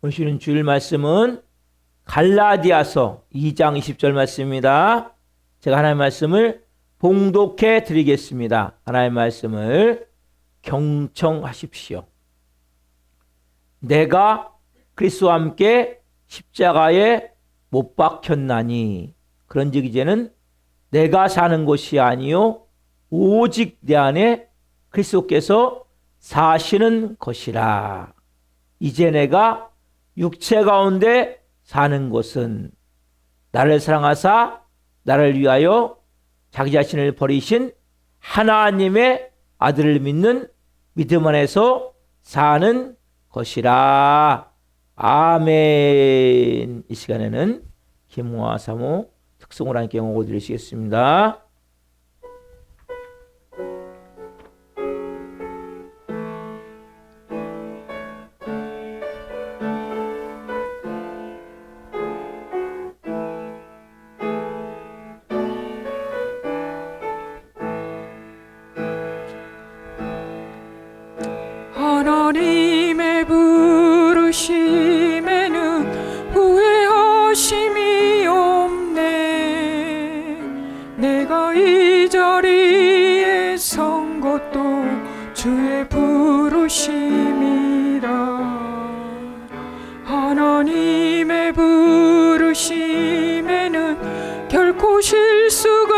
오늘 주는 주일 말씀은 갈라디아서 2장 20절 말씀입니다. 제가 하나님의 말씀을 봉독해 드리겠습니다. 하나님의 말씀을 경청하십시오. 내가 그리스도와 함께 십자가에 못 박혔나니 그런즉 이제는 내가 사는 것이 아니요 오직 내 안에 그리스도께서 사시는 것이라. 이제 내가 육체 가운데 사는 것은 나를 사랑하사 나를 위하여 자기 자신을 버리신 하나님의 아들을 믿는 믿음 안에서 사는 것이라. 아멘. 이 시간에는 김호아 사모 특송을 함께 영어 드리시겠습니다. 하나님의 부르심에는 후회하심이 없네. 내가 이 자리에 선 것도 주의 부르심이라. 하나님의 부르심에는 결코 실수가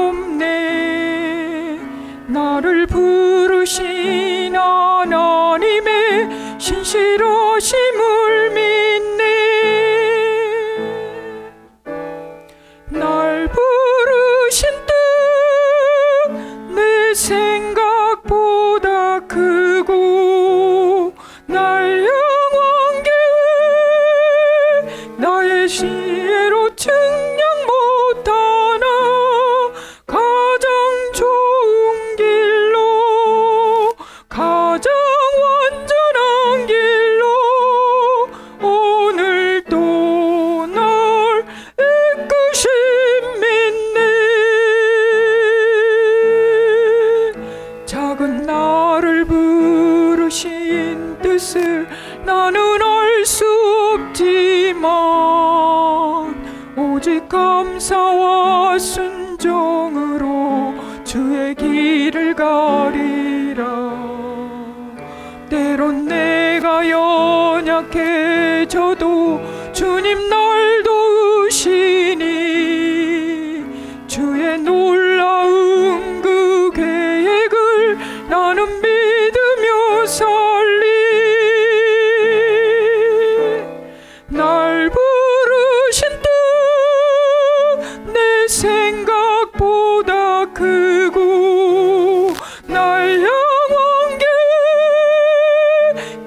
없네. 나를 부르신 하나님의 신실하심을 믿네. 날 부르신 뜻 내 생각보다 크고 날 향한 계획 나의 지혜로 측량 못하나. 가장 좋은 길로 가장 완전한 길로 오늘도 날 이끄신 믿네. 작은 나를 부르신 뜻을 나는 알 수 없지만 오직 감사와 순종으로 주의 길을 가리라. 때론 내가 연약해져도 주님 날 도우시니 주의 놀라운 그 계획을 나는 믿으며 살리. 날 부르신 뜻 내 생각보다 크고 날 향한 계획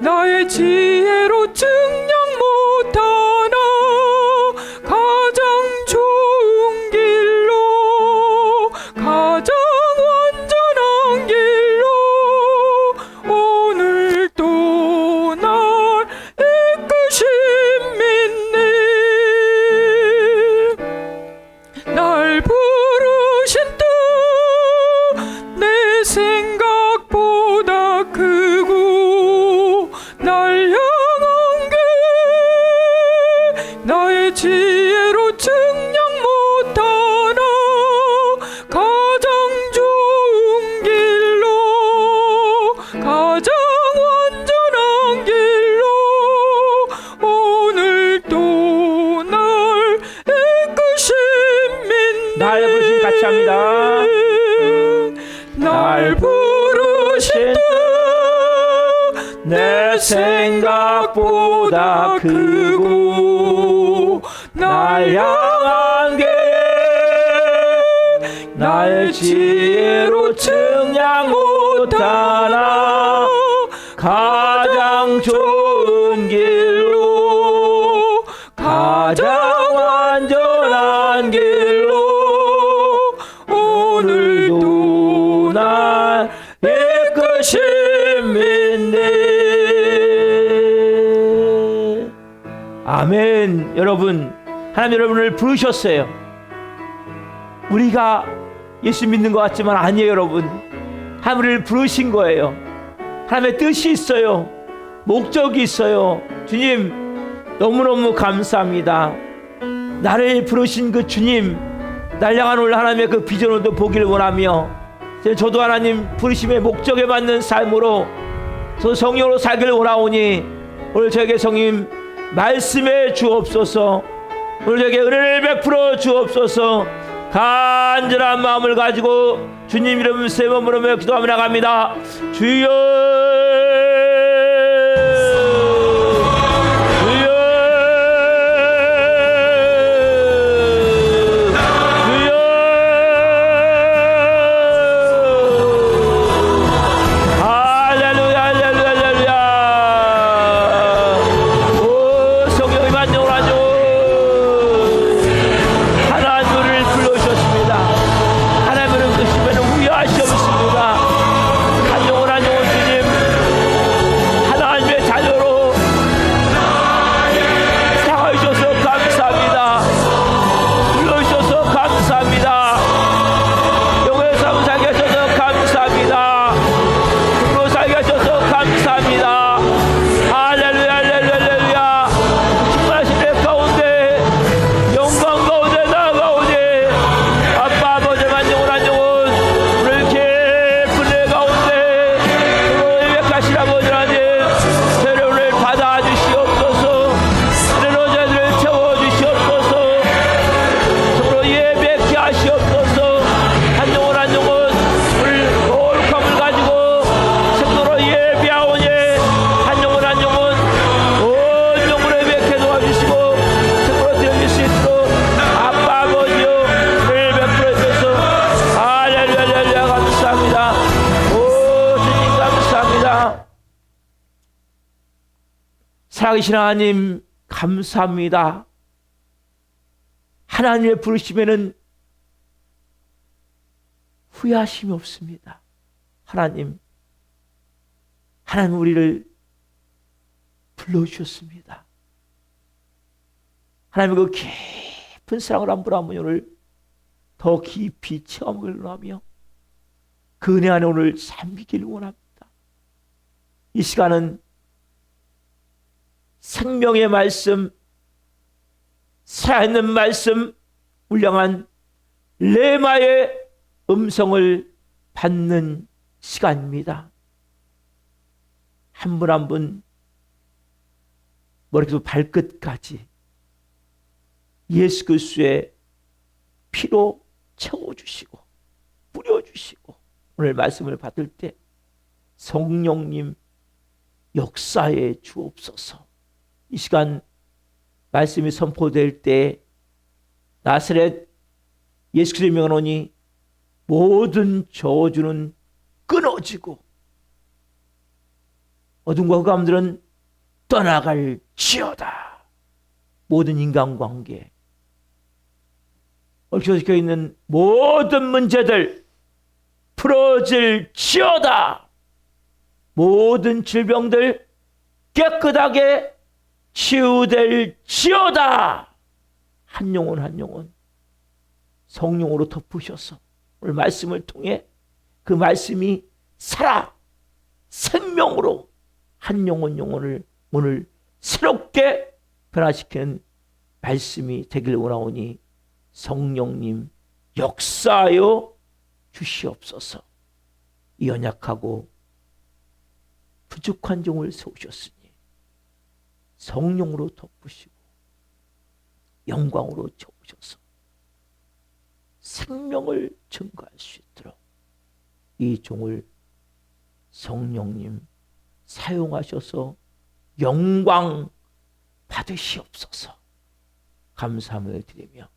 나의 지혜로 측량 못하나. 가장 좋은 길로 가장 완전한 길로 오늘도 날 이끄신 믿네. 날 부르신 뜻 내 생각보다 크고 날 향한 계획 나의 지혜로 측량 못하나. 가장 좋은 길로 가장 완전한 길로 오늘도 날 이끄신 믿네. 날 부르신 같이 합니다. 날 부르신 뜻 내 생각보다 크고 날 향한 계획 나의 지혜로 측량 못하나. 가장 좋은 길로 가장 완전한 길로 오늘도 날 이끄신 믿네. 아멘. 여러분, 하나님 여러분을 부르셨어요. 우리가 예수 믿는 것 같지만 아니에요. 여러분, 하나님을 부르신 거예요. 하나님의 뜻이 있어요. 목적이 있어요. 주님 너무너무 감사합니다. 나를 부르신 그 주님, 날 향한 오늘 하나님의 그 비전을 보기를 원하며 저도 하나님 부르심의 목적에 맞는 삶으로 저 성령으로 살기를 원하오니 오늘 저에게 성님 말씀해 주옵소서. 오늘 저에게 은혜를 베풀어 주옵소서. 간절한 마음을 가지고 주님 이름 세 번 부르며 기도하며 나갑니다. 주여 살아계신 하나님 감사합니다. 하나님의 부르심에는 후회하심이 없습니다. 하나님 우리를 불러주셨습니다. 하나님의 그 깊은 사랑을 안보라면 오늘 더 깊이 체험을 하며 그 은혜 안에 오늘 잠기기를 원합니다. 이 시간은 생명의 말씀, 살아있는 말씀, 울량한 레마의 음성을 받는 시간입니다. 한 분 한 분 머리부터 발끝까지 예수 그리스도의 피로 채워주시고 뿌려주시고 오늘 말씀을 받을 때 성령님 역사에 주옵소서. 이 시간 말씀이 선포될 때 나사렛 예수 그리스도의 명하노니 모든 저주는 끊어지고 어둠과 흑암들은 떠나갈지어다. 모든 인간관계 얽혀져 있는 모든 문제들 풀어질지어다. 모든 질병들 깨끗하게 치유될지어다. 한 영혼 한 영혼 성령으로 덮으셔서 오늘 말씀을 통해 그 말씀이 살아 생명으로 한 영혼을 오늘 새롭게 변화시키는 말씀이 되길 원하오니 성령님 역사하여 주시옵소서. 이 연약하고 부족한 종을 세우셨으니 성령으로 덮으시고 영광으로 채우셔서 생명을 증거할 수 있도록 이 종을 성령님 사용하셔서 영광 받으시옵소서. 감사함을 드리며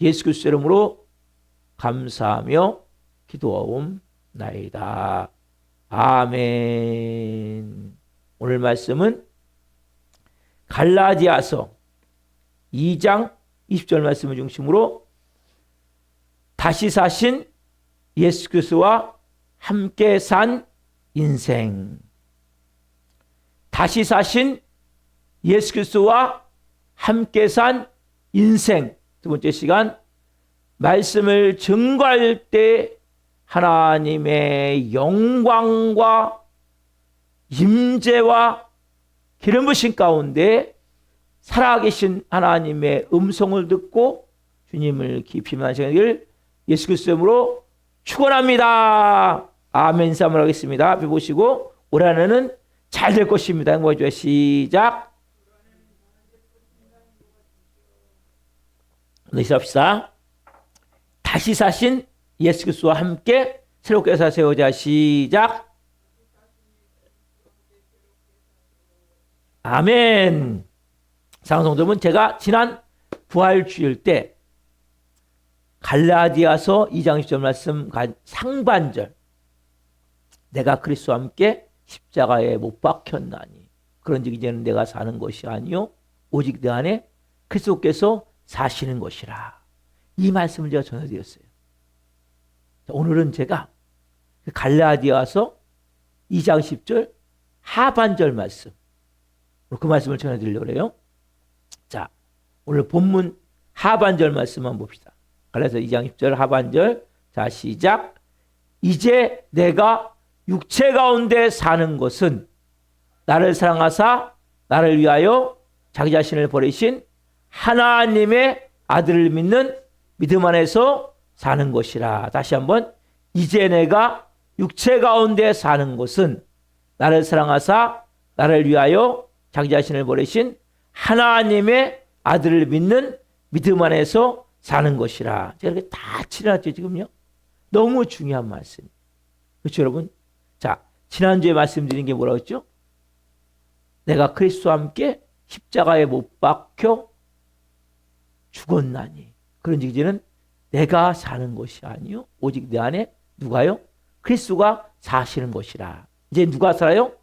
예수 그리스도 이름으로 감사하며 기도하옵나이다. 아멘. 오늘 말씀은 갈라디아서 2장 20절 말씀을 중심으로 다시 사신 예수 그리스도와 함께 산 인생, 다시 사신 예수 그리스도와 함께 산 인생. 두 번째 시간 말씀을 증거할 때 하나님의 영광과 임재와 기름 부신 가운데 살아계신 하나님의 음성을 듣고 주님을 깊이 만나시길 예수 그리스도 이름으로 축원합니다. 아멘. 인사함을 하겠습니다. 앞에 보시고 올 한해는 잘 될 것입니다. 행복해 주세요. 시작. 인사합시다. 다시 사신 예수 그리스도와 함께 새롭게 사세요. 자, 시작. 아멘. 사랑성도분, 제가 지난 부활주일 때 갈라디아서 2장 10절 말씀 상반절, 내가 그리스도와 함께 십자가에 못 박혔나니 그런즉 이제는 내가 사는 것이 아니요 오직 내 안에 그리스도께서 사시는 것이라, 이 말씀을 제가 전해드렸어요. 오늘은 제가 갈라디아서 2장 10절 하반절 말씀, 그 말씀을 전해드리려고 해요. 자, 오늘 본문 하반절 말씀만 봅시다. 갈라디아서 2장 10절 하반절. 자, 시작. 이제 내가 육체 가운데 사는 것은 나를 사랑하사 나를 위하여 자기 자신을 버리신 하나님의 아들을 믿는 믿음 안에서 사는 것이라. 다시 한번. 이제 내가 육체 가운데 사는 것은 나를 사랑하사 나를 위하여 자기 자신을 버리신 하나님의 아들을 믿는 믿음 안에서 사는 것이라. 제가 이렇게 다 칠해놨죠, 지금요. 너무 중요한 말씀. 그렇죠, 여러분? 자, 지난주에 말씀드린 게 뭐라고 했죠? 내가 그리스도와 함께 십자가에 못 박혀 죽었나니 그런즉 이제는 내가 사는 것이 아니요 오직 내 안에 누가요? 그리스도가 사시는 것이라. 이제 누가 살아요?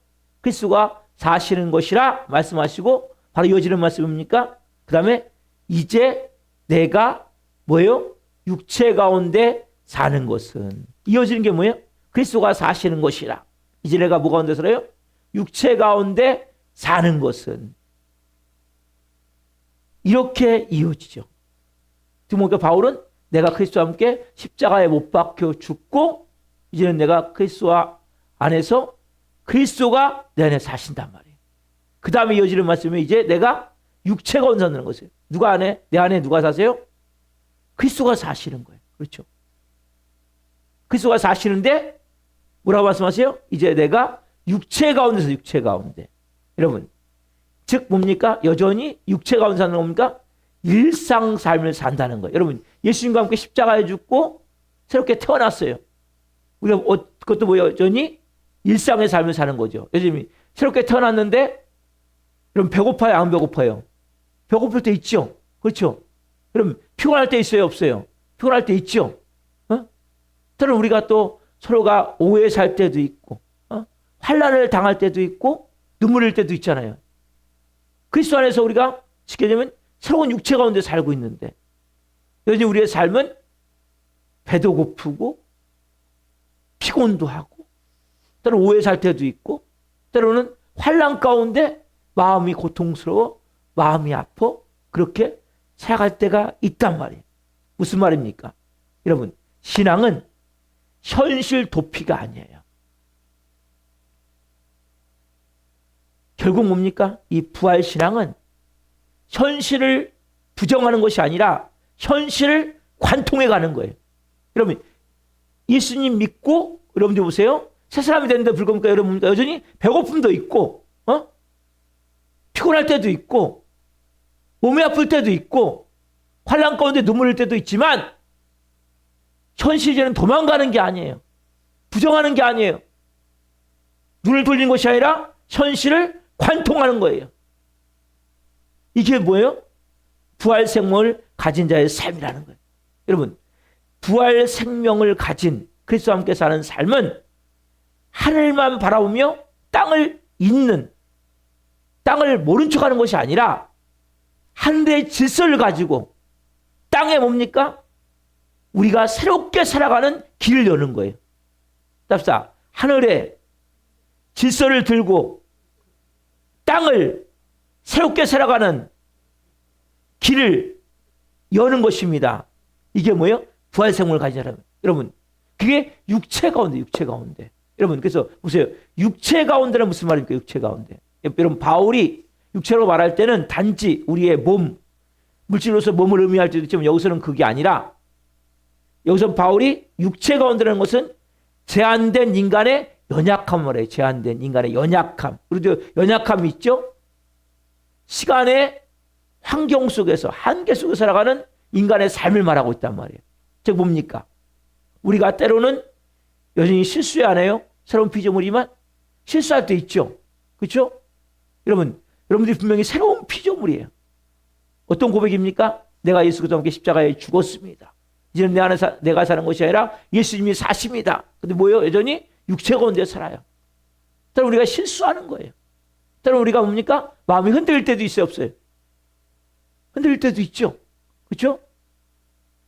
그리스도가 사시는 것이라 말씀하시고 바로 이어지는 말씀입니까? 그 다음에 이제 내가 뭐예요? 육체 가운데 사는 것은, 이어지는 게 뭐예요? 그리스도가 사시는 것이라. 이제 내가 뭐 가운데 살아요? 육체 가운데 사는 것은. 이렇게 이어지죠. 지금 보니까 바울은 내가 그리스도와 함께 십자가에 못 박혀 죽고 이제는 내가 그리스도와 안에서 그리스도가 내 안에 사신단 말이에요. 그 다음에 이어지는 말씀이 이제 내가 육체 가운데 사는 것이에요. 누가 안에? 내 안에 누가 사세요? 그리스도가 사시는 거예요. 그렇죠? 그리스도가 사시는데 뭐라고 말씀하세요? 이제 내가 육체 가운데서 육체 가운데. 여러분, 즉 뭡니까? 여전히 육체 가운데 사는 겁니까? 일상 삶을 산다는 거예요. 여러분, 예수님과 함께 십자가에 죽고 새롭게 태어났어요. 우리가 그것도 뭐 여전히 일상의 삶을 사는 거죠. 여전히 새롭게 태어났는데 여러분 배고파요? 안 배고파요? 배고플 때 있죠. 그렇죠? 그럼 피곤할 때 있어요? 없어요? 피곤할 때 있죠. 때로는 우리가 또 서로가 오해 살 때도 있고, 환난을 당할 때도 있고, 눈물 흘릴 때도 있잖아요. 그리스도 안에서 우리가 쉽게 되면 새로운 육체 가운데 살고 있는데, 여전히 우리의 삶은 배도 고프고, 피곤도 하고, 때로는 오해 살 때도 있고, 때로는 환난 가운데 마음이 고통스러워, 마음이 아파, 그렇게 살아갈 때가 있단 말이에요. 무슨 말입니까? 여러분, 신앙은 현실 도피가 아니에요. 결국 뭡니까? 이 부활 신앙은 현실을 부정하는 것이 아니라 현실을 관통해 가는 거예요. 여러분, 예수님 믿고 여러분들 보세요. 새 사람이 되는데 불구하고 여러분 여전히 배고픔도 있고, 피곤할 때도 있고, 몸이 아플 때도 있고, 환난 가운데 눈물 흘릴 때도 있지만 현실에는 도망가는 게 아니에요. 부정하는 게 아니에요. 눈을 돌리는 것이 아니라 현실을 관통하는 거예요. 이게 뭐예요? 부활 생명을 가진 자의 삶이라는 거예요. 여러분, 부활 생명을 가진 그리스도와 함께 사는 삶은 하늘만 바라보며 땅을 잇는, 땅을 모른 척하는 것이 아니라 하늘의 질서를 가지고 땅에 뭡니까? 우리가 새롭게 살아가는 길을 여는 거예요. 답사, 하늘에 질서를 들고 땅을 새롭게 살아가는 길을 여는 것입니다. 이게 뭐예요? 부활 생명을 가진 사람. 여러분, 그게 육체 가운데, 육체 가운데. 여러분, 그래서 보세요. 육체 가운데는 무슨 말입니까? 육체 가운데. 여러분, 바울이 육체로 말할 때는 단지 우리의 몸, 물질로서 몸을 의미할 때도 있지만 여기서는 그게 아니라, 여기서 바울이 육체 가운데라는 것은 제한된 인간의 연약함을 말해요. 제한된 인간의 연약함. 그리고 연약함이 있죠? 시간의 환경 속에서, 한계 속에서 살아가는 인간의 삶을 말하고 있단 말이에요. 즉 뭡니까? 우리가 때로는 여전히 실수해야 하나요? 새로운 피조물이지만 실수할 때 있죠. 그렇죠? 여러분들이 분명히 새로운 피조물이에요. 어떤 고백입니까? 내가 예수 그리스도와 함께 십자가에 죽었습니다. 이제는 내가 사는 것이 아니라 예수님이 사십니다. 근데 뭐예요? 여전히 육체 가운데 살아요. 때로는 우리가 실수하는 거예요. 때로는 우리가 뭡니까? 마음이 흔들릴 때도 있어요, 없어요? 흔들릴 때도 있죠. 그렇죠?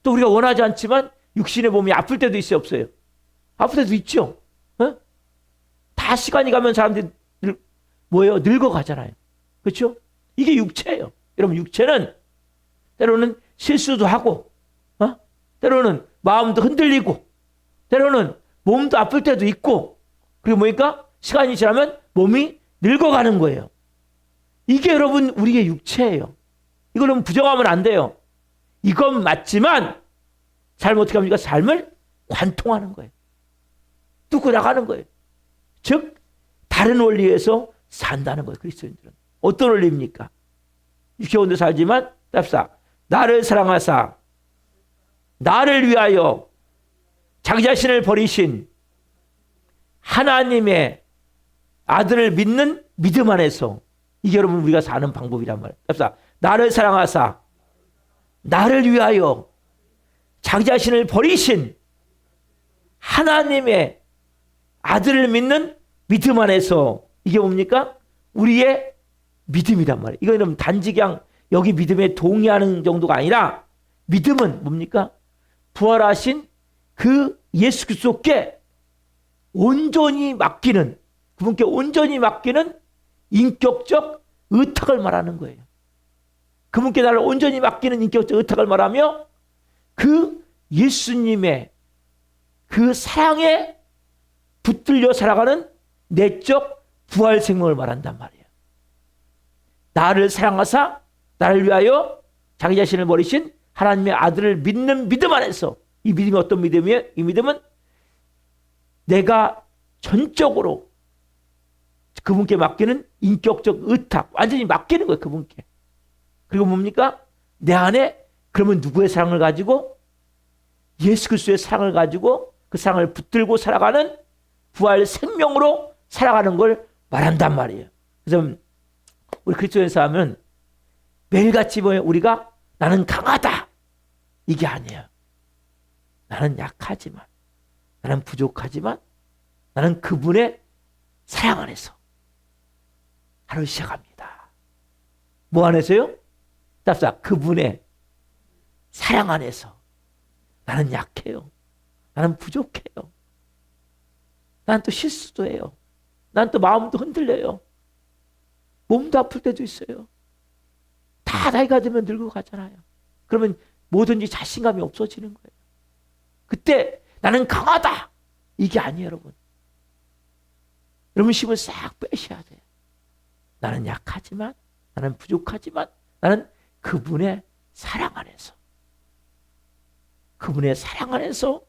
또 우리가 원하지 않지만 육신의 몸이 아플 때도 있어요, 없어요? 아플 때도 있죠. 어? 다 시간이 가면 사람들이 뭐예요? 늙어가잖아요. 그렇죠? 이게 육체예요. 여러분, 육체는 때로는 실수도 하고, 때로는 마음도 흔들리고, 때로는 몸도 아플 때도 있고, 그리고 뭐니까 시간이 지나면 몸이 늙어가는 거예요. 이게 여러분 우리의 육체예요. 이거는 부정하면 안 돼요. 이건 맞지만 삶을 어떻게 합니까? 삶을 관통하는 거예요. 뚫고 나가는 거예요. 즉 다른 원리에서 산다는 거예요. 그리스도인들은. 어떤 원리입니까? 육체 가운데 살지만 답사 나를 사랑하사 나를 위하여 자기 자신을 버리신 하나님의 아들을 믿는 믿음 안에서, 이게 여러분 우리가 사는 방법이란 말이에요. 답사 나를 사랑하사 나를 위하여 자기 자신을 버리신 하나님의 아들을 믿는 믿음 안에서, 이게 뭡니까? 우리의 믿음이란 말이에요. 이거는 단지 그냥 여기 믿음에 동의하는 정도가 아니라, 믿음은 뭡니까? 부활하신 그 예수 그리스도께 온전히 맡기는, 그분께 온전히 맡기는 인격적 의탁을 말하는 거예요. 그분께 나를 온전히 맡기는 인격적 의탁을 말하며 그 예수님의 그 사랑에 붙들려 살아가는 내적 부활 생명을 말한단 말이에요. 나를 사랑하사 나를 위하여 자기 자신을 버리신 하나님의 아들을 믿는 믿음 안에서, 이 믿음이 어떤 믿음이에요? 이 믿음은 내가 전적으로 그분께 맡기는 인격적 의탁, 완전히 맡기는 거예요, 그분께. 그리고 뭡니까? 내 안에 그러면 누구의 사랑을 가지고? 예수 그리스도의 사랑을 가지고 그 사랑을 붙들고 살아가는 부활 생명으로 살아가는 걸 말한단 말이에요. 그래서 우리 그리스도인에서 하면 매일같이 뭐예요? 우리가 나는 강하다, 이게 아니에요. 나는 약하지만, 나는 부족하지만 나는 그분의 사랑 안에서 하루 시작합니다. 뭐 안에서요? 답사 그분의 사랑 안에서. 나는 약해요. 나는 부족해요. 나는 또 실수도 해요. 나는 또 마음도 흔들려요. 몸도 아플 때도 있어요. 다 나이가 들면 늙어가잖아요. 그러면 뭐든지 자신감이 없어지는 거예요. 그때 나는 강하다, 이게 아니에요, 여러분. 여러분 힘을 싹 빼셔야 돼요. 나는 약하지만, 나는 부족하지만 나는 그분의 사랑 안에서, 그분의 사랑 안에서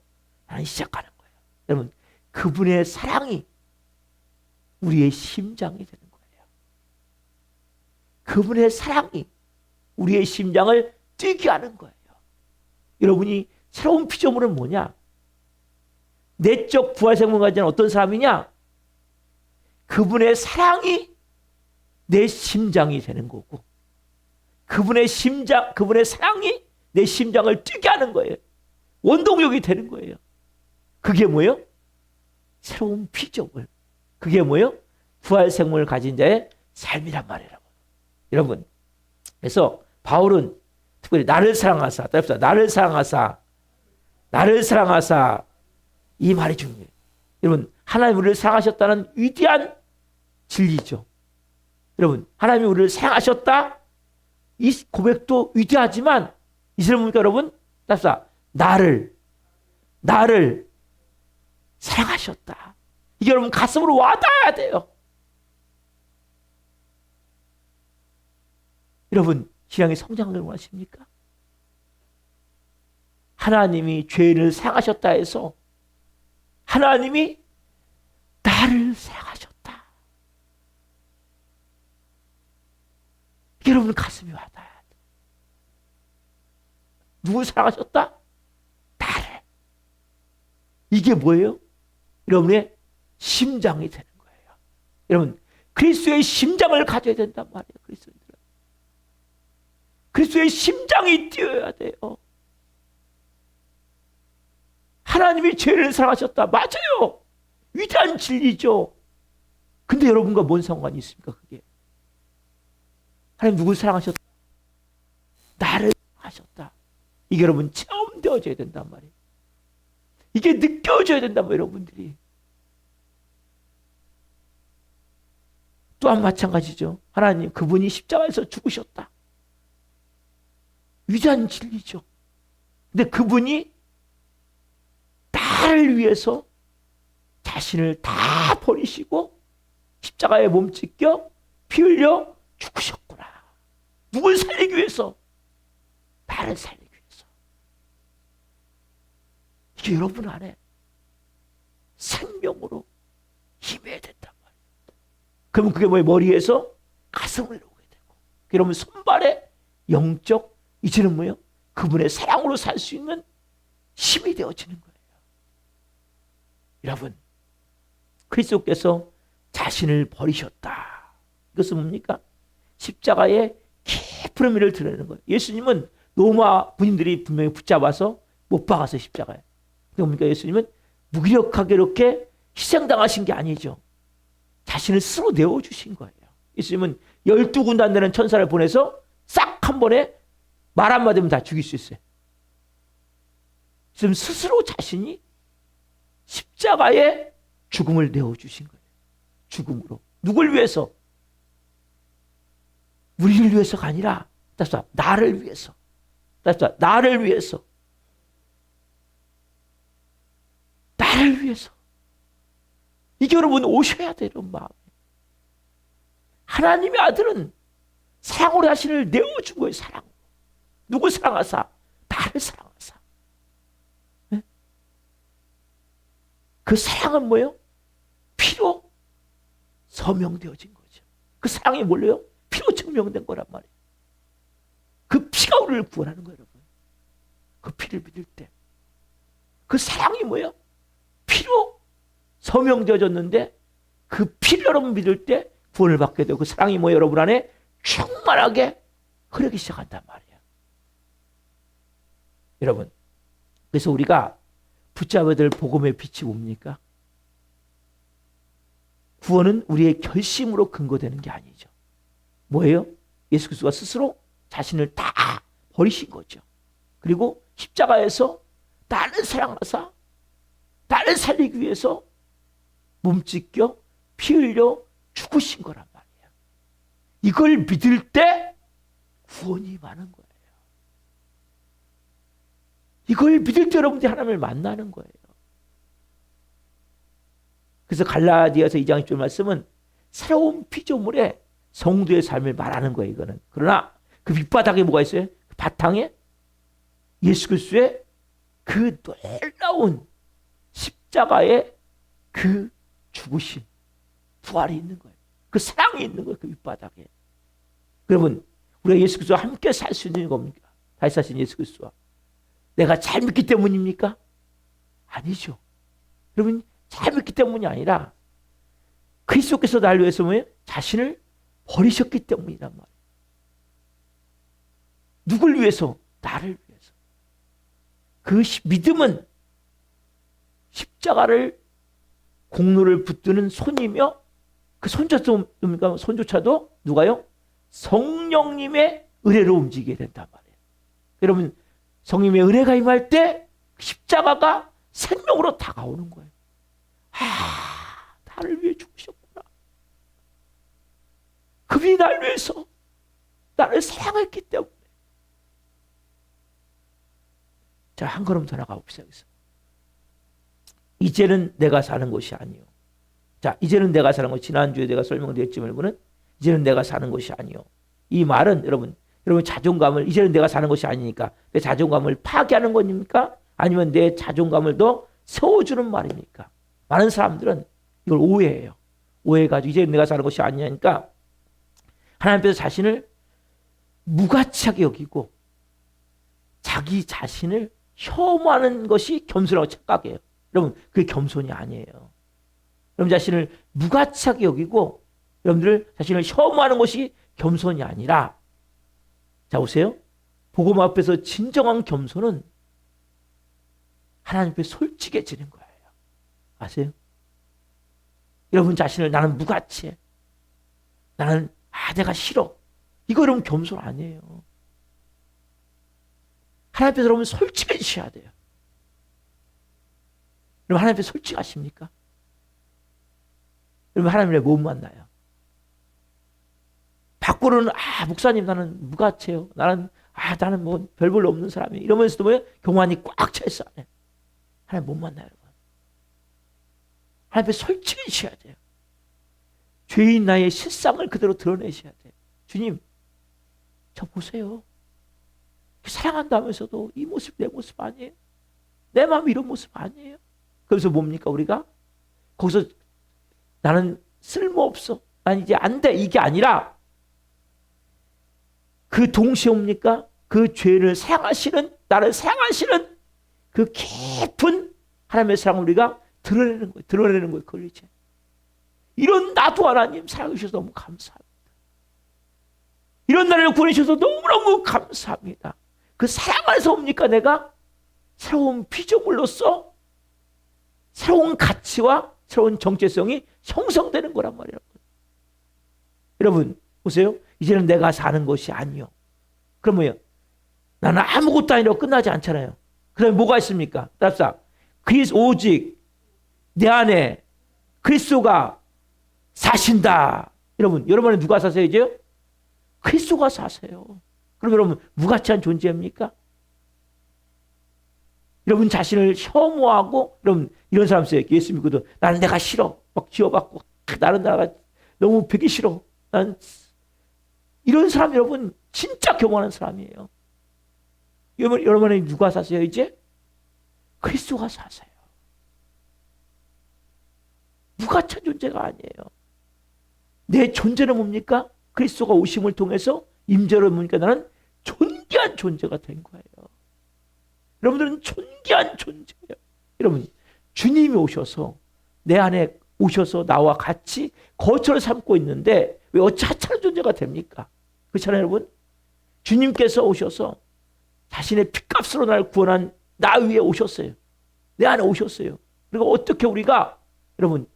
나는 시작하는 거예요. 여러분, 그분의 사랑이 우리의 심장이 되는 거예요. 그분의 사랑이 우리의 심장을 뛰게 하는 거예요. 여러분이 새로운 피조물은 뭐냐? 내적 부활생명을 가진 어떤 사람이냐? 그분의 사랑이 내 심장이 되는 거고, 그분의 사랑이 내 심장을 뛰게 하는 거예요. 원동력이 되는 거예요. 그게 뭐예요? 새로운 피조물. 그게 뭐예요? 부활생명을 가진 자의 삶이란 말이에요. 여러분, 그래서 바울은 특별히 나를 사랑하사, 나를 사랑하사, 나를 사랑하사, 이 말이 중요해요. 여러분, 하나님 우리를 사랑하셨다는 위대한 진리죠. 여러분, 하나님이 우리를 사랑하셨다, 이 고백도 위대하지만 이슬 뭡니까 여러분? 나를 사랑하셨다. 이게 여러분 가슴으로 와닿아야 돼요. 여러분 신앙의 성장을 원하십니까? 하나님이 죄를 사하셨다 해서 하나님이 나를 사하셨다. 이게 여러분 가슴이 와닿아야 돼. 누구 사랑하셨다? 나를. 이게 뭐예요? 여러분의 심장이 되는 거예요. 여러분 그리스도의 심장을 가져야 된단 말이에요. 그리스도인들은 그리스도의 심장이 뛰어야 돼요. 하나님이 죄를 사랑하셨다. 맞아요. 위대한 진리죠. 근데 여러분과 뭔 상관이 있습니까? 그게 하나님 누굴 사랑하셨다? 나를 사랑하셨다. 이게 여러분 체험되어져야 된단 말이에요. 이게 느껴져야 된단 말이에요. 여러분들이. 또한 마찬가지죠. 하나님 그분이 십자가에서 죽으셨다. 위대한 진리죠. 근데 그분이 나를 위해서 자신을 다 버리시고 십자가에 몸찢겨 피 흘려 죽으셨구나. 누굴 살리기 위해서? 나를 살리기 위해서. 이게 여러분 안에 생명으로 힘해야 된단 말이에요. 그러면 그게 뭐예요? 머리에서 가슴을 오게 되고, 그러면 손발에 영적 이제는 뭐예요? 그분의 사랑으로 살 수 있는 힘이 되어지는 거예요. 여러분, 그리스도께서 자신을 버리셨다. 이것은 뭡니까? 십자가에 깊은 의미를 드러내는 거예요. 예수님은 로마 군인들이 분명히 붙잡아서 못 박아서 십자가에. 그러니까 예수님은 무기력하게 이렇게 희생당하신 게 아니죠. 자신을 스스로 내어주신 거예요. 예수님은 12군단 되는 천사를 보내서 싹 한 번에 말 한마디면 다 죽일 수 있어요. 지금 스스로 자신이 십자가에 죽음을 내어주신 거예요. 죽음으로. 누굴 위해서? 우리를 위해서가 아니라 나를 위해서. 나를 위해서. 나를 위해서. 이게 여러분 오셔야 돼요. 마음에. 하나님의 아들은 사랑으로 자신을 내어준 거예요. 사랑으로. 누구 사랑하사? 나를 사랑하사. 네? 그 사랑은 뭐예요? 피로 서명되어진 거죠. 그 사랑이 뭘래요? 피로 증명된 거란 말이에요. 그 피가 우리를 구원하는 거예요, 여러분. 그 피를 믿을 때. 그 사랑이 뭐예요? 피로 서명되어졌는데 그 피를 여러분 믿을 때 구원을 받게 되고, 그 사랑이 뭐예요? 여러분 안에 충만하게 흐르기 시작한단 말이에요. 여러분, 그래서 우리가 붙잡아야 될 복음의 빛이 뭡니까? 구원은 우리의 결심으로 근거되는 게 아니죠. 뭐예요? 예수 그리스도가 스스로 자신을 다 버리신 거죠. 그리고 십자가에서 나를 사랑하사 나를 살리기 위해서 몸찢겨 피 흘려 죽으신 거란 말이에요. 이걸 믿을 때 구원이 많은 거예요. 이걸 믿을 때 여러분들이 하나님을 만나는 거예요. 그래서 갈라디아서 2장 10절 말씀은 새로운 피조물의 성도의 삶을 말하는 거예요. 이거는. 그러나 그 밑바닥에 뭐가 있어요? 그 바탕에 예수 그리스도의 그 놀라운 십자가의 그 죽으심, 부활이 있는 거예요. 그 사랑이 있는 거예요. 그 밑바닥에. 여러분, 우리가 예수 그리스도와 함께 살 수 있는 겁니까? 다시 사신 예수 그리스도와. 내가 잘 믿기 때문입니까? 아니죠. 여러분, 잘 믿기 때문이 아니라 그리스도께서 나를 위해서 뭐예요? 자신을 버리셨기 때문이란 말이에요. 누굴 위해서? 나를 위해서. 그 믿음은 십자가를 공로를 붙드는 손이며, 그 손조차도 누가요? 성령님의 은혜로 움직이게 된단 말이에요. 여러분, 성령님의 은혜가 임할 때 십자가가 생명으로 다가오는 거예요. 나를 위해 죽으셨구나. 그분이 나를 위해서 나를 사랑했기 때문에. 자, 한 걸음 더 나가 봅시다. 이제는 내가 사는 것이 아니요 자, 이제는 내가 사는 것, 지난주에 내가 설명드렸지만 여러분은 이제는 내가 사는 것이 아니요. 이 말은 여러분 자존감을 이제는 내가 사는 것이 아니니까 내 자존감을 파괴하는 겁니까? 아니면 내 자존감을 더 세워주는 말입니까? 많은 사람들은 이걸 오해해요. 오해해가지고 이제는 내가 사는 것이 아니니까 하나님 앞에서 자신을 무가치하게 여기고 자기 자신을 혐오하는 것이 겸손이라고 착각해요. 여러분 그게 겸손이 아니에요. 여러분 자신을 무가치하게 여기고 여러분들 자신을 혐오하는 것이 겸손이 아니라, 자 보세요. 복음 앞에서 진정한 겸손은 하나님 앞에 솔직해지는 거예요. 아세요? 여러분 자신을 나는 무가치해. 나는 내가 싫어. 이거 여러분 겸손 아니에요. 하나님 앞에서 여러분 솔직해지셔야 돼요. 여러분 하나님 앞에 솔직하십니까? 여러분 하나님을 못 만나요. 밖으로는 목사님 나는 무가치해요. 나는 뭐 별 볼 없는 사람이에요. 이러면서도 뭐예요? 교만이 꽉 차 있어. 하나님 못 만나요, 여러분. 하나님 앞에 솔직해지셔야 돼요. 죄인 나의 실상을 그대로 드러내셔야 돼요. 주님, 저 보세요. 사랑한다면서도 이 모습 내 모습 아니에요? 내 마음이 이런 모습 아니에요? 그래서 뭡니까 우리가? 거기서 나는 쓸모없어. 난 이제 안 돼. 이게 아니라 그 동시에 뭡니까? 그 죄를 사랑하시는, 나를 사랑하시는 그 깊은 하나님의 사랑을 우리가 드러내는 거예요. 드러내는 거예요. 그걸 이제. 이런 나도 하나님 사랑해 주셔서 너무 감사합니다. 이런 나를 구원해 주셔서 너무너무 감사합니다. 그 사랑 안에서 뭡니까? 내가 새로운 피조물로서 새로운 가치와 새로운 정체성이 형성되는 거란 말이에요. 여러분 보세요. 이제는 내가 사는 것이 아니요. 그럼 뭐예요? 나는 아무것도 아니라고 끝나지 않잖아요. 그다음에 뭐가 있습니까? 답사. 오직 내 안에 그리스도가 사신다. 여러분 안에 누가 사세요 이제요? 그리스도가 사세요. 그럼 여러분 무가치한 존재입니까? 여러분 자신을 혐오하고, 여러분 이런 사람 있어요. 예수 믿고도 나는 내가 싫어. 막 지어받고 나는 나가 너무 배기 싫어. 난 이런 사람 여러분 진짜 교만한 사람이에요. 여러분 안에 누가 사세요 이제? 그리스도가 사세요. 무가치한 존재가 아니에요. 내 존재는 뭡니까? 그리스도가 오심을 통해서 임재로 뭡니까? 나는 존귀한 존재가 된 거예요. 여러분들은 존귀한 존재예요. 여러분 주님이 오셔서 내 안에 오셔서 나와 같이 거처를 삼고 있는데 왜 어찌 하찮은 존재가 됩니까? 그렇잖아요 여러분. 주님께서 오셔서 자신의 핏값으로 나를 구원한 나 위에 오셨어요. 내 안에 오셨어요. 그리고 어떻게 우리가 여러분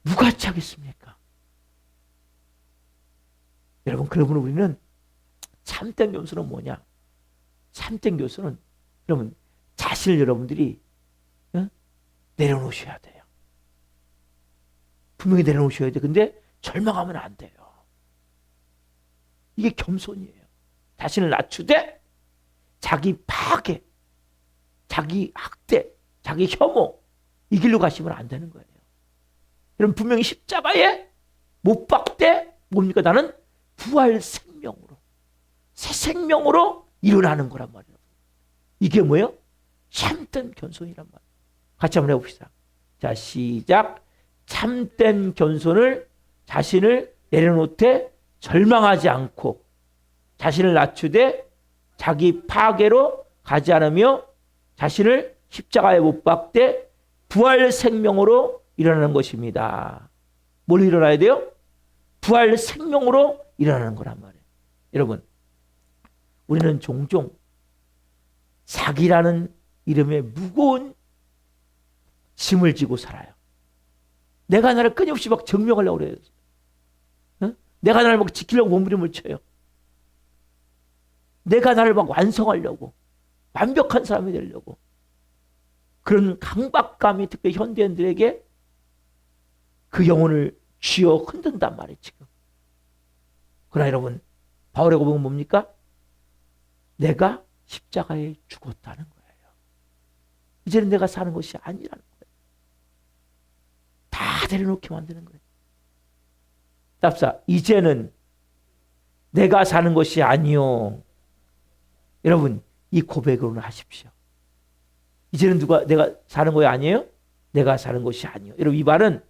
무가치하겠습니까? 여러분 그러면 우리는 참된 교수는 뭐냐? 참된 교수는 여러분 자신을 여러분들이 내려놓으셔야 돼요. 분명히 내려놓으셔야 돼요. 근데 절망하면 안 돼요. 이게 겸손이에요. 자신을 낮추되 자기 파괴, 자기 학대, 자기 혐오 이 길로 가시면 안 되는 거예요. 여러분 분명히 십자가에 못 박되 뭡니까? 나는 부활 생명으로 새 생명으로 일어나는 거란 말이에요. 이게 뭐예요? 참된 겸손이란 말이에요. 같이 한번 해봅시다. 자 시작. 참된 겸손을 자신을 내려놓되 절망하지 않고 자신을 낮추되 자기 파괴로 가지 않으며 자신을 십자가에 못 박되 부활 생명으로 일어나는 것입니다. 뭘 일어나야 돼요? 부활 생명으로 일어나는 거란 말이에요. 여러분 우리는 종종 자기라는 이름의 무거운 짐을 지고 살아요. 내가 나를 끊임없이 막 증명하려고 그래요. 내가 나를 막 지키려고 몸부림을 쳐요. 내가 나를 막 완성하려고, 완벽한 사람이 되려고. 그런 강박감이 특히 현대인들에게 그 영혼을 쥐어 흔든단 말이에요, 지금. 그러나 여러분, 바울의 고백은 뭡니까? 내가 십자가에 죽었다는 거예요. 이제는 내가 사는 것이 아니라는 거예요. 다 내려놓게 만드는 거예요. 답사, 이제는 내가 사는 것이 아니요. 여러분, 이 고백으로는 하십시오. 이제는 내가 사는 것이 아니에요? 내가 사는 것이 아니요. 여러분, 이 말은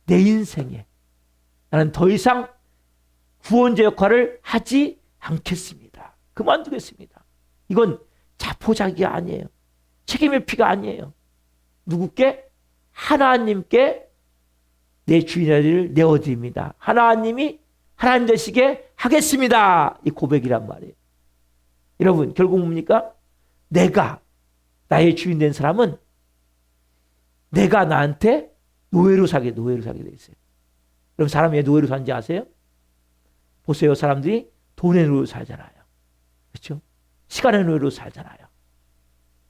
내 인생에 나는 더 이상 구원자 역할을 하지 않겠습니다. 그만두겠습니다. 이건 자포자기가 아니에요. 책임의 피가 아니에요. 누구께? 하나님께 내 주인을 내어드립니다. 하나님이 하나님 되시게 하겠습니다. 이 고백이란 말이에요. 여러분, 결국 뭡니까? 내가 나의 주인 된 사람은 내가 나한테 노예로 살게 돼 있어요. 여러분, 사람이 왜 노예로 사는지 아세요? 보세요. 사람들이 돈의 노예로 살잖아요. 그렇죠? 시간의 노예로 살잖아요.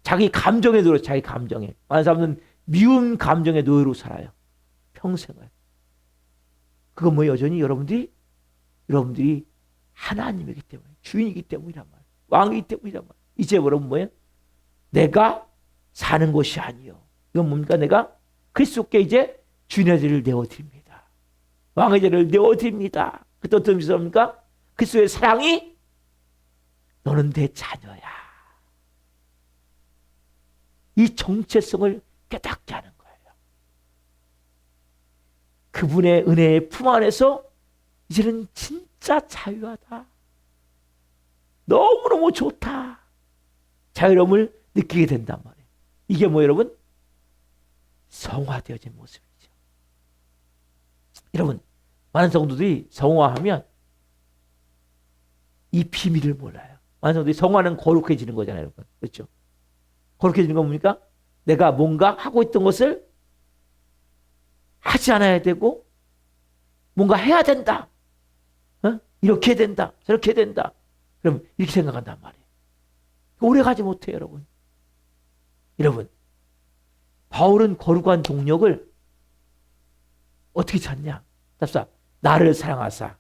자기 감정의 노예로, 자기 감정에. 많은 사람들은 미운 감정의 노예로 살아요. 평생을. 그건 뭐 여전히 여러분들이 하나님이기 때문에, 주인이기 때문이란 말이에요. 왕이기 때문이란 말이에요. 이제 여러분 뭐예요? 내가 사는 것이 아니요. 이건 뭡니까? 내가 그리스도께 이제 주인의 자리를 내어드립니다. 왕의 자리를 내어드립니다. 그때 어떤 뜻이 뭡니까? 그리스도의 사랑이 너는 내 자녀야. 이 정체성을 깨닫게 하는 거예요. 그분의 은혜의 품 안에서 이제는 진짜 자유하다. 너무너무 좋다. 자유로움을 느끼게 된단 말이에요. 이게 뭐 여러분? 성화되어진 모습이죠. 여러분, 많은 성도들이 성화하면 이 비밀을 몰라요. 많은 성도들이 성화는 거룩해지는 거잖아요. 여러분. 그렇죠? 거룩해지는 건 뭡니까? 내가 뭔가 하고 있던 것을 하지 않아야 되고 뭔가 해야 된다. 이렇게 해야 된다. 저렇게 해야 된다. 그럼 이렇게 생각한단 말이에요. 오래 가지 못해요, 여러분. 여러분, 바울은 거룩한 동력을 어떻게 찾냐? 답사, 나를 사랑하사.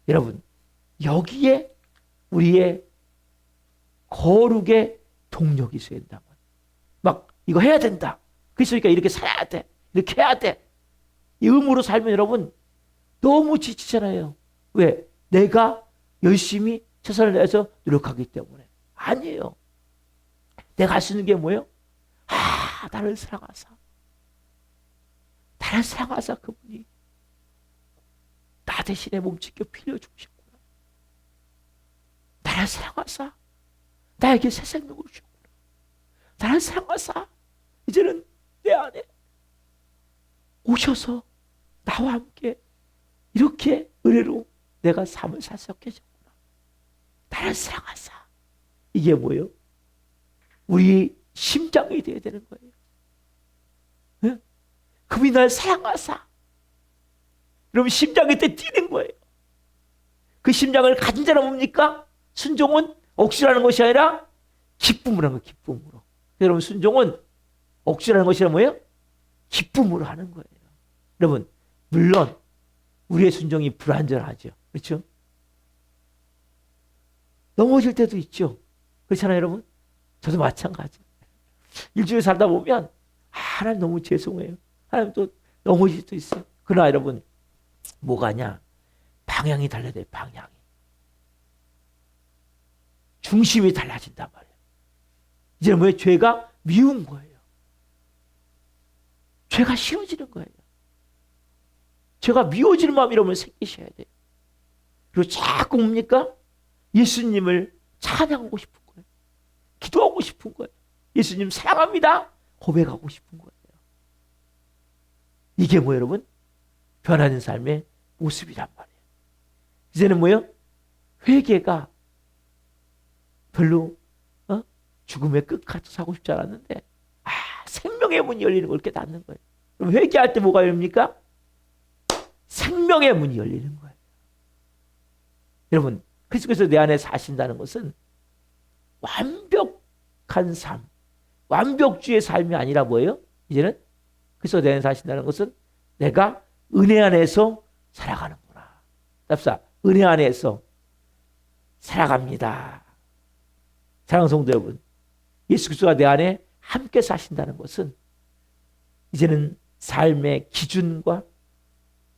여러분, 여기에 우리의 거룩의 동력이 있어야 된다. 막 이거 해야 된다. 그러니까 이렇게 살아야 돼. 이렇게 해야 돼. 이 의무로 살면 여러분 너무 지치잖아요. 왜? 내가 열심히 최선을 다해서 노력하기 때문에. 아니에요. 내가 할 수 있는 게 뭐예요? 나를 사랑하사. 나를 사랑하사. 그분이 나 대신에 몸짓겨 피려 주셨구나. 나를 사랑하사. 나에게 새 생명을 주셨구나. 나를 사랑하사. 이제는 내 안에 오셔서 나와 함께 이렇게 은혜로 내가 삶을 살 수 있게 하셨구나. 나를 사랑하사. 이게 뭐예요? 우리 심장이 되어야 되는 거예요. 네? 그분이 날 사랑하사. 그럼 심장이 때 뛰는 거예요. 그 심장을 가진 자는 뭡니까? 순종은 억지로 하는 것이 아니라 기쁨으로 하는 거예요. 기쁨으로. 여러분, 순종은 억지로 하는 것이 아니라 뭐예요? 기쁨으로 하는 거예요. 여러분, 물론 우리의 순종이 불완전하죠. 그렇죠? 넘어질 때도 있죠. 그렇잖아요, 여러분? 저도 마찬가지. 일주일 살다 보면 하나님 너무 죄송해요. 하나님 또 넘어질 수도 있어요. 그러나 여러분, 뭐가냐? 방향이 달라야 돼요. 방향이. 중심이 달라진단 말이에요. 이제는 뭐예요? 죄가 미운 거예요. 죄가 싫어지는 거예요. 죄가 미워지는 마음이 여러분 생기셔야 돼요. 그리고 자꾸 뭡니까? 예수님을 찬양하고 싶은 거예요. 기도하고 싶은 거예요. 예수님 사랑합니다. 고백하고 싶은 거예요. 이게 뭐 여러분? 변하는 삶의 모습이란 말이에요. 이제는 뭐예요? 회개가 별로 죽음의 끝까지 사고 싶지 않았는데 생명의 문이 열리는 걸 깨닫는 거예요. 그럼 회개할 때 뭐가 열립니까? 생명의 문이 열리는 거예요. 여러분, 그리스도께서 내 안에 사신다는 것은 완벽한 삶, 완벽주의 삶이 아니라 뭐예요? 이제는 그리스도 내 안에 사신다는 것은 내가 은혜 안에서 살아가는구나. 답사, 은혜 안에서 살아갑니다. 사랑하는 성도 여러분, 예수 그리스도가 내 안에 함께 사신다는 것은 이제는 삶의 기준과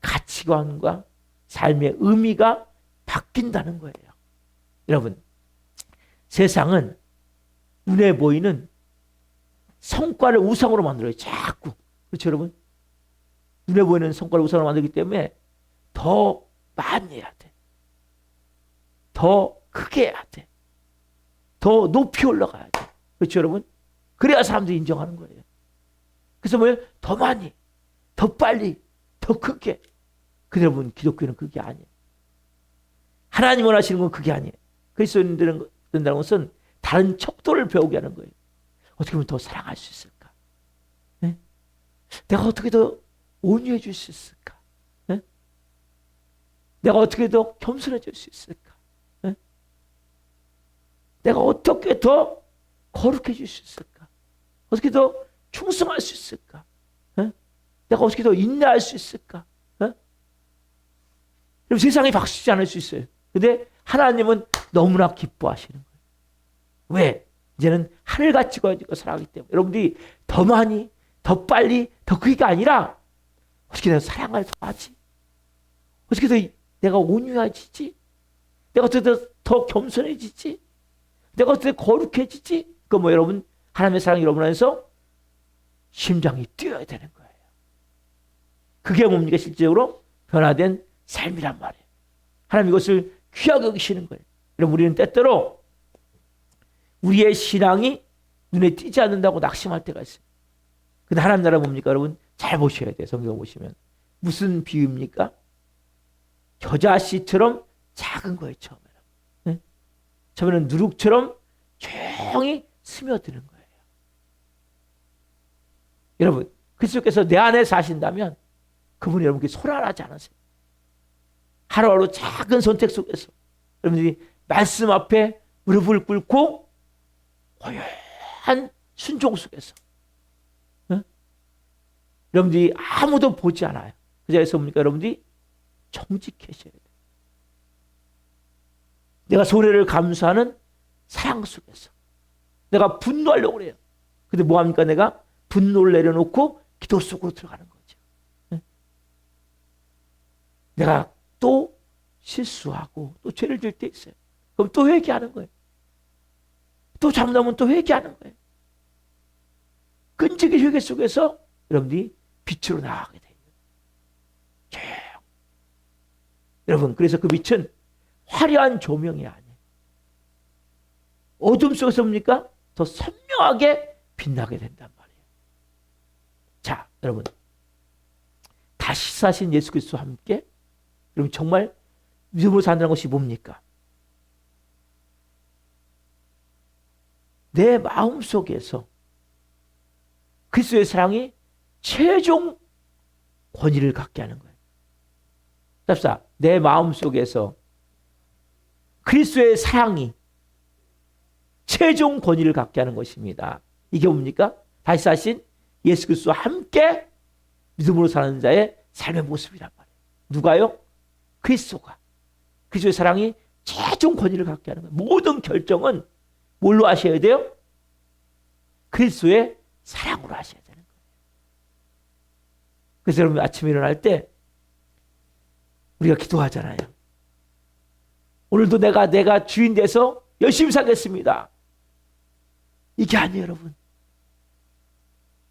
가치관과 삶의 의미가 바뀐다는 거예요. 여러분, 세상은 눈에 보이는 성과를 우상으로 만들어요. 자꾸. 그렇죠, 여러분? 눈에 보이는 성과를 우상으로 만들기 때문에 더 많이 해야 돼. 더 크게 해야 돼. 더 높이 올라가야 돼. 그렇죠, 여러분? 그래야 사람들이 인정하는 거예요. 그래서 뭐예요? 더 많이, 더 빨리, 더 크게. 근데 여러분, 기독교는 그게 아니에요. 하나님 원하시는 건 그게 아니에요. 그리스도인들은 된다는 것은 다른 척도를 배우게 하는 거예요. 어떻게 하면 더 사랑할 수 있을까? 네? 내가 어떻게 더 온유해 줄 수 있을까? 네? 내가 어떻게 더 겸손해질 수 있을까? 네? 내가 어떻게 더 거룩해질 수 있을까? 어떻게 더 충성할 수 있을까? 네? 내가 어떻게 더 인내할 수 있을까? 네? 그럼 세상이 박수치지 않을 수 있어요. 근데 하나님은 너무나 기뻐하시는 거예요. 왜? 이제는 하늘같이 가지고 살아가기 때문에 여러분들이 더 많이, 더 빨리, 더 크게가 아니라 어떻게 내가 사랑을 더 하지? 어떻게 더 내가 온유해지지? 내가 어떻게 더 겸손해지지? 내가 어떻게 거룩해지지? 그 뭐 여러분, 하나님의 사랑이 여러분 안에서 심장이 뛰어야 되는 거예요. 그게 뭡니까? 실제로 변화된 삶이란 말이에요. 하나님 이것을 귀하게 여기시는 거예요. 여러분, 우리는 때때로 우리의 신앙이 눈에 띄지 않는다고 낙심할 때가 있어요. 근데 하나님 나라 뭡니까? 여러분 잘 보셔야 돼요. 성경 보시면 무슨 비유입니까? 겨자씨처럼 작은 거예요. 처음에는. 네? 처음에는 누룩처럼 조용히 스며드는 거예요. 여러분, 그리스도께서 내 안에 사신다면 그분이 여러분께 소란하지 않으세요. 하루하루 작은 선택 속에서 여러분들이 말씀 앞에 무릎을 꿇고 고요한 순종 속에서 여러분들이 아무도 보지 않아요. 그 자리에서 뭡니까? 여러분들이 정직해져야 돼요. 내가 손해를 감수하는 사랑 속에서 내가 분노하려고 그래요. 근데 뭐합니까? 내가 분노를 내려놓고 기도 속으로 들어가는 거죠. 내가 또 실수하고 또 죄를 질 때 있어요. 그럼 또 회개하는 거예요. 또 잘못하면 또 회개하는 거예요. 끈질긴 회개 속에서 여러분들이 빛으로 나가게 돼요. 여러분, 그래서 그 빛은 화려한 조명이 아니에요. 어둠 속에서 뭡니까? 더 선명하게 빛나게 된단 말이에요. 자, 여러분, 다시 사신 예수 그리스도와 함께 여러분 정말 믿음으로 산다는 것이 뭡니까? 내 마음 속에서 그리스도의 사랑이 최종 권위를 갖게 하는 거예요. 답사, 내 마음 속에서 그리스도의 사랑이 최종 권위를 갖게 하는 것입니다. 이게 뭡니까? 다시 사신 예수 그리스도와 함께 믿음으로 사는 자의 삶의 모습이란 말이에요. 누가요? 그리스도가. 그리스도의 사랑이 최종 권위를 갖게 하는 거예요. 모든 결정은 뭘로 하셔야 돼요? 그리스도의 사랑으로 하셔야 되는 거예요. 그래서 여러분 아침에 일어날 때 우리가 기도하잖아요. 오늘도 내가 주인 돼서 열심히 살겠습니다. 이게 아니에요, 여러분.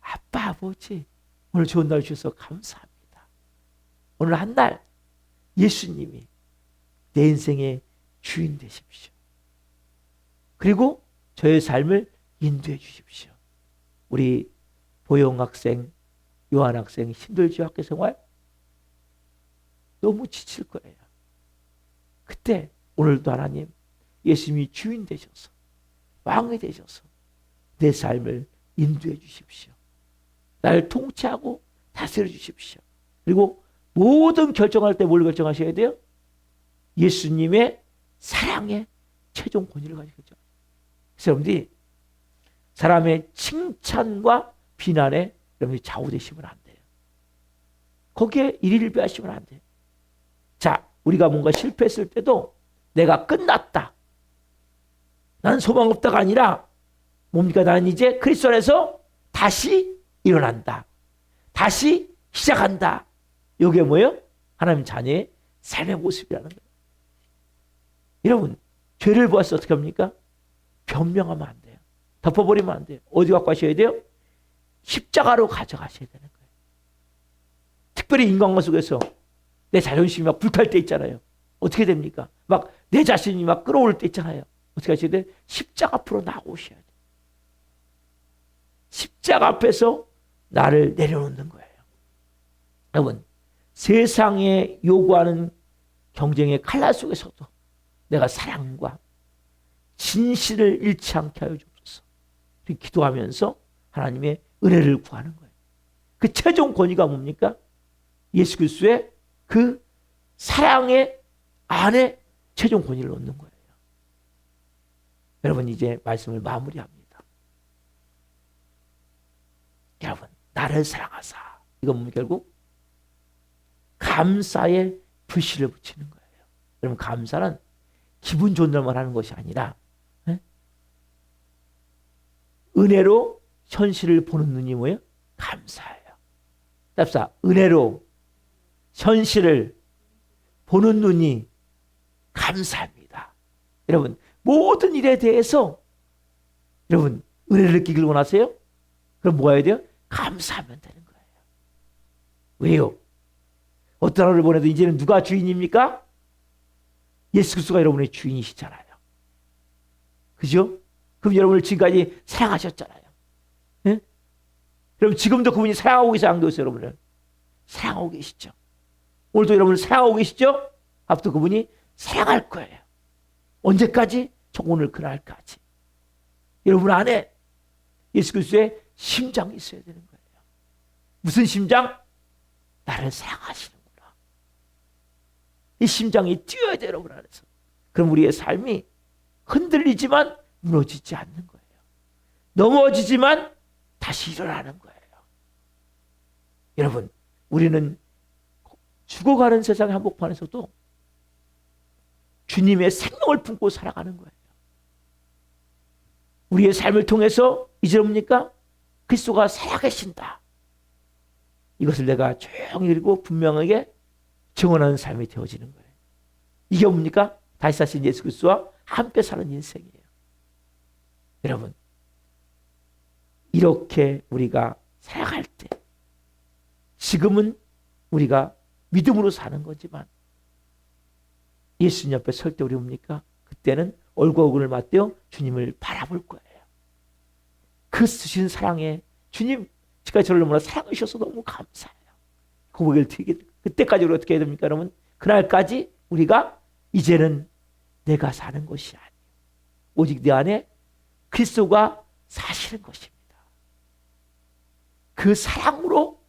아빠, 아버지, 오늘 좋은 날 주셔서 감사합니다. 오늘 한 날 예수님이 내 인생의 주인 되십시오. 그리고 저의 삶을 인도해 주십시오. 우리 보영 학생, 요한 학생 힘들죠? 학교 생활? 너무 지칠 거예요. 그때 오늘도 하나님 예수님이 주인 되셔서 왕이 되셔서 내 삶을 인도해 주십시오. 나를 통치하고 다스려 주십시오. 그리고 모든 결정할 때 뭘 결정하셔야 돼요? 예수님의 사랑의 최종 권위를 가지고 있죠. 그래서 여러분들이 사람의 칭찬과 비난에 여러분들이 좌우되시면 안 돼요. 거기에 일일비하시면 안 돼요. 자, 우리가 뭔가 실패했을 때도 내가 끝났다, 나는 소망 없다가 아니라 뭡니까? 나는 이제 그리스도 안에서 다시 일어난다. 다시 시작한다. 이게 뭐예요? 하나님 자녀의 삶의 모습이라는 거예요. 여러분, 죄를 보아서 어떻게 합니까? 변명하면 안 돼요. 덮어버리면 안 돼요. 어디 갖고 가셔야 돼요? 십자가로 가져가셔야 되는 거예요. 특별히 인간관 속에서 내 자존심이 막 불탈 때 있잖아요. 어떻게 됩니까? 막 내 자신이 막 끌어올 때 있잖아요. 어떻게 하셔야 돼요? 십자가 앞으로 나오셔야 돼요. 십자가 앞에서 나를 내려놓는 거예요. 여러분, 세상에 요구하는 경쟁의 칼날 속에서도 내가 사랑과 진실을 잃지 않게 하여 주옵소서. 기도하면서 하나님의 은혜를 구하는 거예요. 그 최종 권위가 뭡니까? 예수 그리스도의 그 사랑의 안에 최종 권위를 얻는 거예요. 여러분, 이제 말씀을 마무리합니다. 여러분, 나를 사랑하사. 이건 뭡니까? 결국 감사의 불씨를 붙이는 거예요. 여러분, 감사는 기분 좋은 날만 하는 것이 아니라 은혜로 현실을 보는 눈이 뭐예요? 감사예요. 답사, 은혜로 현실을 보는 눈이 감사합니다. 여러분, 모든 일에 대해서 여러분 은혜를 느끼길 원하세요? 그럼 뭐 해야 돼요? 감사하면 되는 거예요. 왜요? 어떤 하루를 보내도 이제는 누가 주인입니까? 예수 그리스도가 여러분의 주인이시잖아요. 그죠? 그럼 여러분을 지금까지 사랑하셨잖아요. 네? 그럼 지금도 그분이 사랑하고 계세요? 안 계세요? 여러분을 사랑하고 계시죠? 오늘도 여러분을 사랑하고 계시죠? 앞으로 그분이 사랑할 거예요. 언제까지? 오늘 그날까지. 여러분 안에 예수 그리스도의 심장이 있어야 되는 거예요. 무슨 심장? 나를 사랑하시는구나. 이 심장이 뛰어야 돼요, 여러분 안에서. 그럼 우리의 삶이 흔들리지만 무너지지 않는 거예요. 넘어지지만 다시 일어나는 거예요. 여러분, 우리는 죽어가는 세상의 한복판에서도 주님의 생명을 품고 살아가는 거예요. 우리의 삶을 통해서 이제 뭡니까? 그리스도가 살아계신다. 이것을 내가 조용히 그리고 분명하게 증언하는 삶이 되어지는 거예요. 이게 뭡니까? 다시 사신 예수 그리스도와 함께 사는 인생이에요. 여러분, 이렇게 우리가 살아갈 때 지금은 우리가 믿음으로 사는 거지만 예수님 옆에 설 때 우리 뭡니까? 그때는 얼굴과 얼굴을 맞대어 주님을 바라볼 거예요. 그 쓰신 사랑에 주님, 지금까지 저를 너무나 사랑해 주셔서 너무 감사해요. 고백을 드리게, 그때까지 우리가 어떻게 해야 됩니까, 여러분? 그날까지 우리가 이제는 내가 사는 것이 아니에요. 오직 내 안에 그리스도가 사시는 것입니다. 그 사랑으로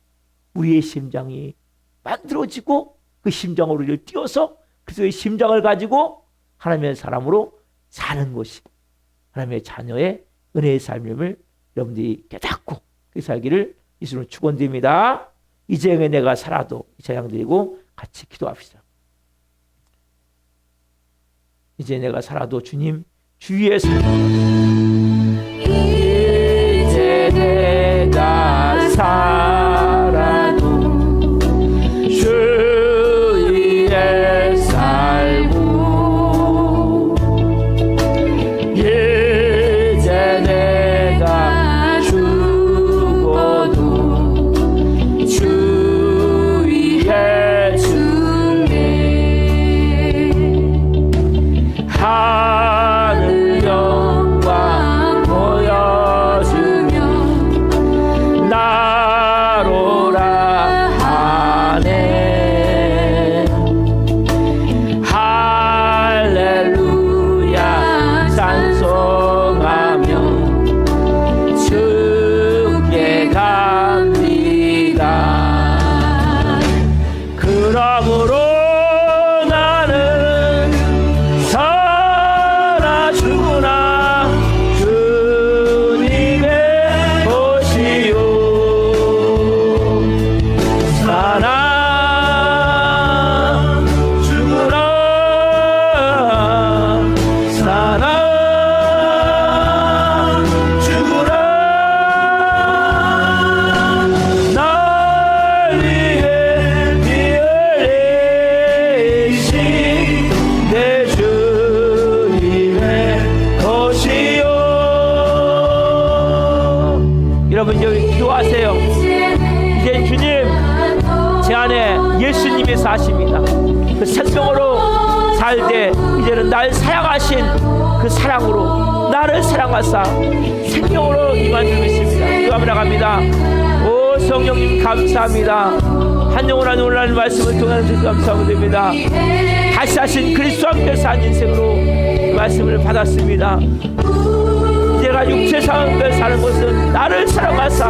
우리의 심장이 만들어지고 그 심장으로 우리를 띄워서 그리스도의 심장을 가지고 하나님의 사람으로 사는 것이 하나님의 자녀의 은혜의 삶임을 여러분들이 깨닫고 그 살기를 예수님으로 축원드립니다. 이제 내가 살아도 이 찬양 드리고 같이 기도합시다. 이제 내가 살아도 주님 주위에 이제 내가 살아도 주위에 살고 이제 내가 죽어도 주위에 주네 하늘 영광 보여 사십니다. 그 생명으로 살 때 이제는 날 사랑하신 그 사랑으로 나를 사랑하사 생명으로 임한 줄 믿습니다. 기도하며 나갑니다. 오 성령님 감사합니다. 한 영혼 한 영혼 하는 말씀을 통해 주셔서 감사하고 됩니다. 다시 하신 그리스도와 함께 산 인생으로 그 말씀을 받았습니다. 제가 육체 상황에 사는 것은 나를 사랑하사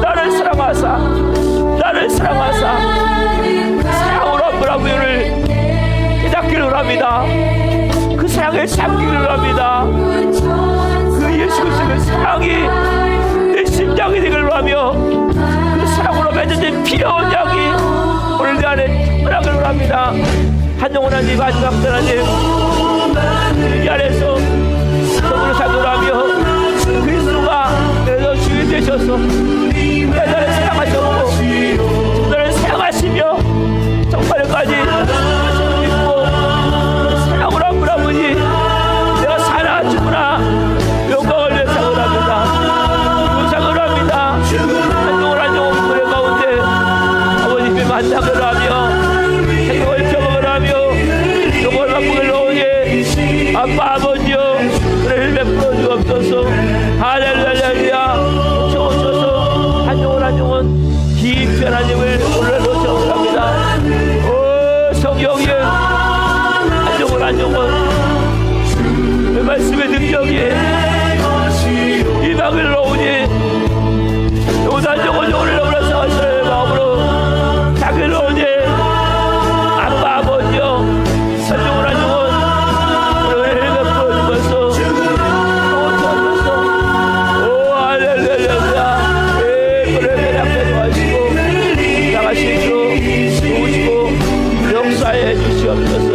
나를 사랑하사 나를 사랑하사 사랑으로 아브라함을 깨닫기를 원합니다. 그 사랑을 잡기를 원합니다. 그 예수 그리스도의 사랑이 내 심장이 되기를 원하며 그 사랑으로 맺어진 피로운 약이 오늘 내 안에 충만하기를 원합니다. 한 영혼한 마지막 하나님 이 안에서 성으로 살도라며 그리스도가 내가 주인 되셔서 나를 사랑하셨고 나를 사랑하시며 정말까지 믿고 사랑으로 아버지 내가 사나 죽으나 영광을 위해 사랑을 합니다. 사랑을 합니다. 한 영혼 한 영혼 노래 가운데 아버님의 만나기를 하며 생명을 경험을 하며 영혼을 바꾸기를 원해 아빠 아버지여 은혜를 베풀어 주옵소서. 할렐루야 오셔서 한 영혼 한 영혼 깊이 하나님을 올려놓으시기 합니다. 오 성령님 한 영혼 한 영혼 그 말씀의 능력이 이 방을 넣으니 영혼 한 영혼 영혼을 너무나 사랑하시는 마음으로 자기를 넣으니 아빠 아버지여 한 영혼 한 영혼 은혜를 베풀어 주셔서 역사해 주시옵소서.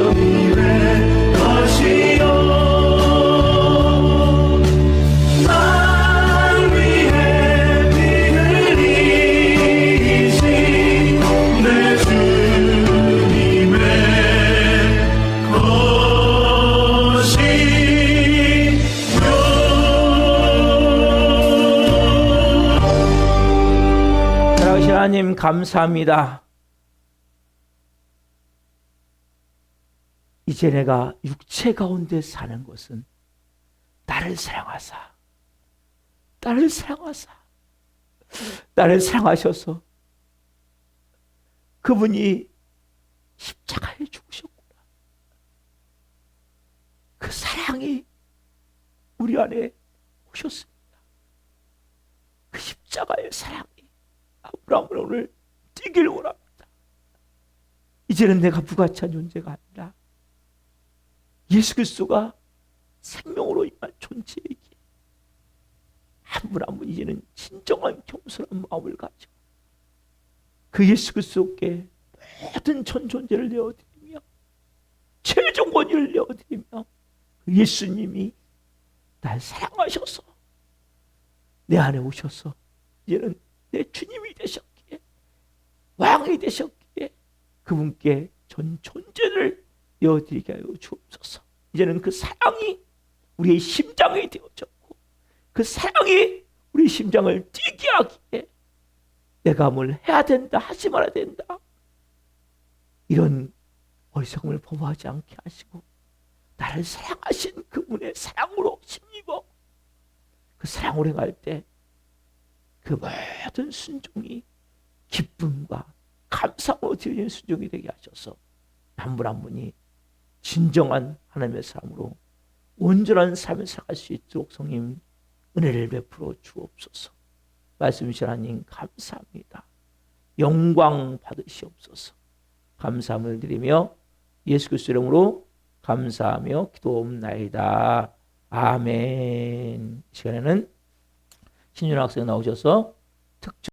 사랑하신 하나님 감사합니다. 이제 내가 육체 가운데 사는 것은 나를 사랑하사 나를 사랑하사 나를 사랑하셔서 그분이 십자가에 죽으셨구나. 그 사랑이 우리 안에 오셨습니다. 그 십자가의 사랑이 아브라함을 오늘 뛰기를 원합니다. 이제는 내가 부가치한 존재가 아니라 예수 그리스도가 생명으로 임한 존재에게 한 분 한 분 이제는 진정한 겸손한 마음을 가지고 그 예수 그리스도께 모든 전 존재를 내어드리며 최종 권위를 내어드리며 그 예수님이 날 사랑하셔서 내 안에 오셔서 이제는 내 주님이 되셨기에 왕이 되셨기에 그분께 전 존재를 내어드리게 하여 주옵소서. 이제는 그 사랑이 우리의 심장이 되어졌고 그 사랑이 우리 심장을 뛰게 하기에 내가 뭘 해야 된다 하지 말아야 된다 이런 어리석음을 범하지 않게 하시고 나를 사랑하신 그분의 사랑으로 힘입어 그 사랑으로 행할 때 그 모든 순종이 기쁨과 감사로 드리는 순종이 되게 하셔서 한 분 한 분이 진정한 하나님의 삶으로 온전한 삶을 살아갈 수 있도록 성님 은혜를 베풀어 주옵소서. 말씀이신 하나님 감사합니다. 영광 받으시옵소서. 감사함을 드리며 예수 그리스도 이름으로 감사하며 기도옵나이다. 아멘. 이 시간에는 신윤 학생 나오셔서 특정